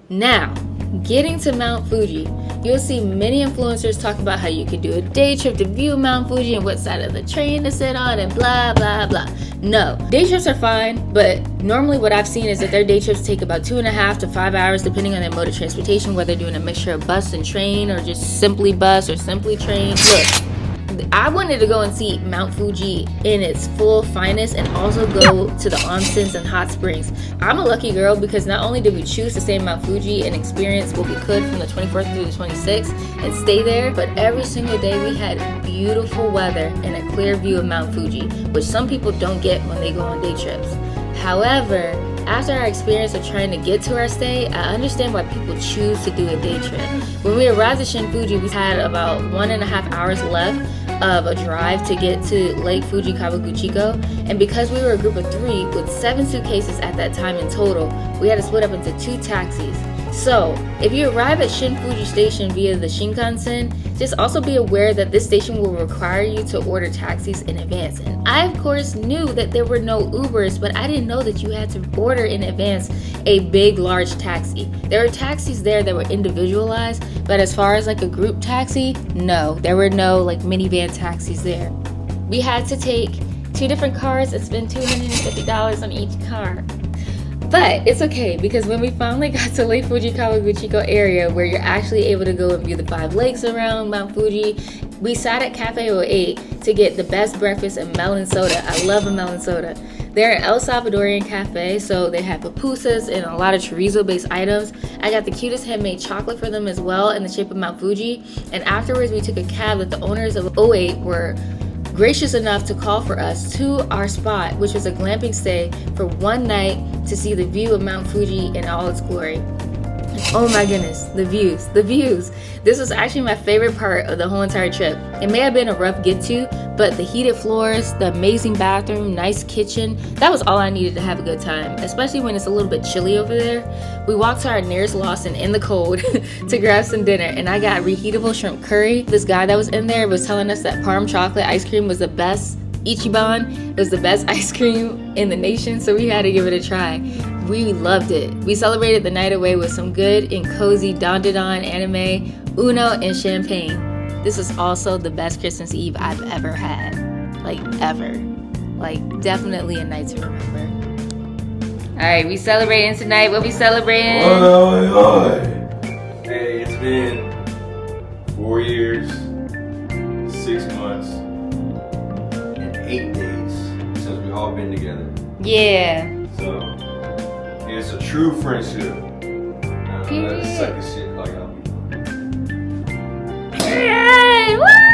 Now, getting to Mount Fuji, you'll see many influencers talk about how you could do a day trip to view Mount Fuji and what side of the train to sit on and blah, blah, blah. No, day trips are fine, but normally what I've seen is that their day trips take about 2.5 to 5 hours depending on their mode of transportation, whether they're doing a mixture of bus and train or just simply bus or simply train. Look, I wanted to go and see Mount Fuji in its full finest and also go to the onsens and hot springs. I'm a lucky girl because not only did we choose to stay in Mount Fuji and experience what we could from the 24th through the 26th and stay there, but every single day we had beautiful weather and a clear view of Mount Fuji, which some people don't get when they go on day trips. However, after our experience of trying to get to our stay, I understand why people choose to do a day trip. When we arrived at Shin Fuji, we had about 1.5 hours left of a drive to get to Lake Fuji Kawaguchiko, and because we were a group of 3 with 7 suitcases at that time in total, we had to split up into 2 taxis. So, if you arrive at Shin Fuji Station via the Shinkansen, just also be aware that this station will require you to order taxis in advance. And I, of course, knew that there were no Ubers, but I didn't know that you had to order in advance a big, large taxi. There were taxis there that were individualized, but as far as like a group taxi, no, there were no like minivan taxis there. We had to take 2 different cars and spend $250 on each car. But it's okay because when we finally got to Lake Fuji Kawaguchiko area where you're actually able to go and view the 5 lakes around Mount Fuji, we sat at Cafe 08 to get the best breakfast and melon soda. I love a melon soda. They're an El Salvadorian cafe, so they have pupusas and a lot of chorizo-based items. I got the cutest handmade chocolate for them as well in the shape of Mount Fuji. And afterwards, we took a cab that the owners of 08 were gracious enough to call for us to our spot, which was a glamping stay for 1 night to see the view of Mount Fuji in all its glory. Oh my goodness, the views. This was actually my favorite part of the whole entire trip. It may have been a rough get to, but the heated floors, the amazing bathroom, nice kitchen, that was all I needed to have a good time, especially when it's a little bit chilly over there. We walked to our nearest Lawson in the cold to grab some dinner, and I got reheatable shrimp curry. This guy that was in there was telling us that Parm chocolate ice cream was the best. Ichiban was the best ice cream in the nation, so we had to give it a try. We loved it. We celebrated the night away with some good and cozy Dandadan anime, Uno, and champagne. This is also the best Christmas Eve I've ever had. Like, ever. Like, definitely a night to remember. Alright, we celebrating tonight. What we celebrating? Hey, it's been 4 years, 6 months, and 8 days since we've all been together. Yeah. So, it's a true friendship. That sucky shit like I'll be doing. Period. Woo!